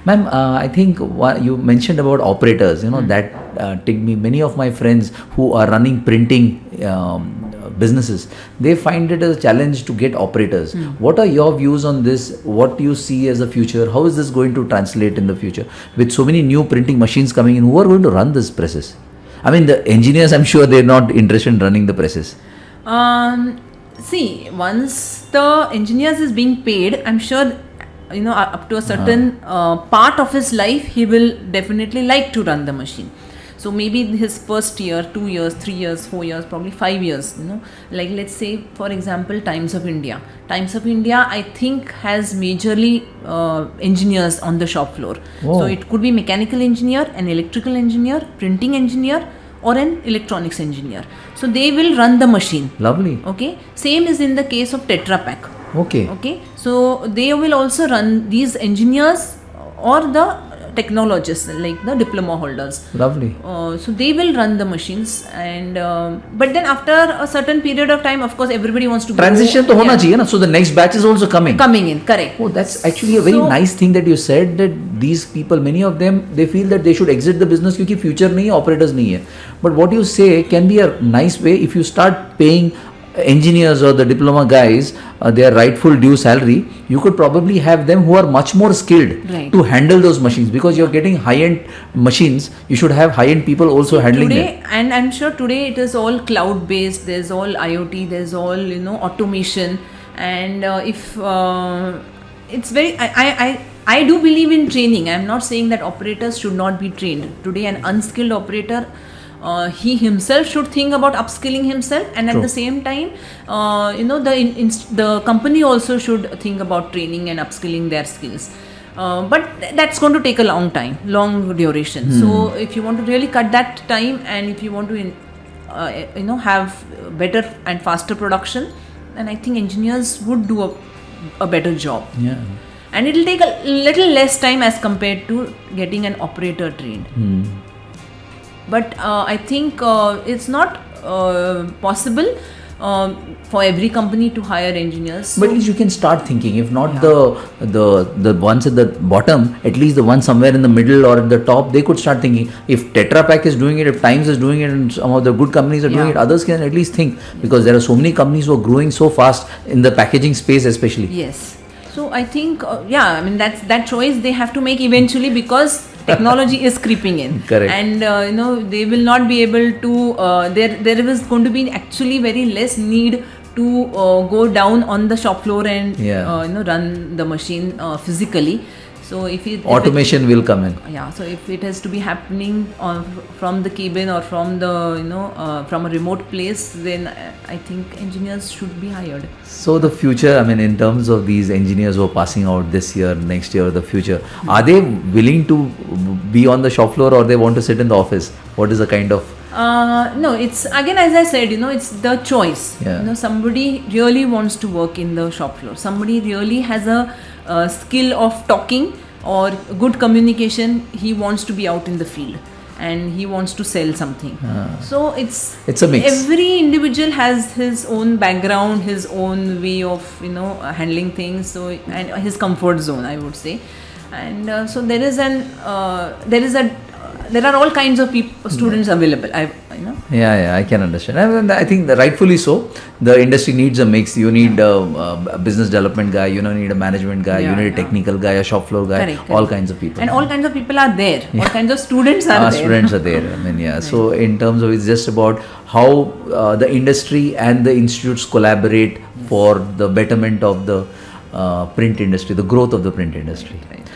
Ma'am, I think what you mentioned about operators, that take me, many of my friends who are running printing businesses, they find it as a challenge to get operators. What are your views on this? What do you see as the future? How is this going to translate in the future? With so many new printing machines coming in, who are going to run this presses? I mean, the engineers, I'm sure they're not interested in running the presses. See, once the engineers is being paid, I'm sure, up to a certain part of his life, he will definitely like to run the machine. So maybe his first year, 2 years, 3 years, 4 years, probably 5 years, like let's say, for example, Times of India. Times of India, I think, has majorly engineers on the shop floor. Oh. So it could be mechanical engineer, an electrical engineer, printing engineer, or an electronics engineer. So they will run the machine. Lovely. Okay. Same is in the case of Tetra Pak. Okay. Okay. So they will also run these engineers or the technologists, like the diploma holders. Lovely. So they will run the machines, and but then after a certain period of time, of course, everybody wants to transition to hona chahiye na, so the next batch is also coming in. Correct. Oh, that's actually a very nice thing that you said, that these people, many of them, they feel that they should exit the business because future nahi hai, operators nahi hai. But what you say can be a nice way if you start paying engineers or the diploma guys their rightful due salary. You could probably have them who are much more skilled to handle those machines, because you're getting high-end machines. You should have high-end people also handling today, them. And I'm sure today it is all cloud-based. There's all IoT. There's all automation. And if it's very, I do believe in training. I'm not saying that operators should not be trained. Today, an unskilled operator, he himself should think about upskilling himself, and at the same time, the company also should think about training and upskilling their skills. But that's going to take a long duration. So if you want to really cut that time, and if you want to have better and faster production, then I think engineers would do a better job. Yeah. And it will take a little less time as compared to getting an operator trained. But I think it's not possible for every company to hire engineers. But at least you can start thinking, if not the ones at the bottom, at least the ones somewhere in the middle or at the top, they could start thinking. If Tetra Pak is doing it, if Times is doing it, and some of the good companies are doing it, others can at least think, because there are so many companies who are growing so fast in the packaging space especially. Yes. So I think, that choice they have to make eventually, because technology is creeping in. Correct. And they will not be able to. There is going to be actually very less need to go down on the shop floor and run the machine physically. So automation will come in. Yeah. So if it has to be happening from the cabin or from the from a remote place, then I think engineers should be hired. So the future, in terms of these engineers who are passing out this year, next year, the future, are they willing to be on the shop floor, or they want to sit in the office? What is the kind of? No, it's again, as I said, it's the choice. Yeah. Somebody really wants to work in the shop floor. Somebody really has a skill of talking or good communication. He wants to be out in the field, and he wants to sell something. So it's a mix. Every individual has his own background, his own way of handling things. So, and his comfort zone, I would say. And so there are all kinds of students available. Yeah, I can understand. And I think that rightfully so. The industry needs a mix. You need a business development guy, you need a management guy, you need a technical guy, a shop floor guy, correct. All kinds of people. And all kinds of people are there. All kinds of students are there. Students are there. Right. So in terms of, it's just about how the industry and the institutes collaborate for the betterment of the print industry, the growth of the print industry. Right.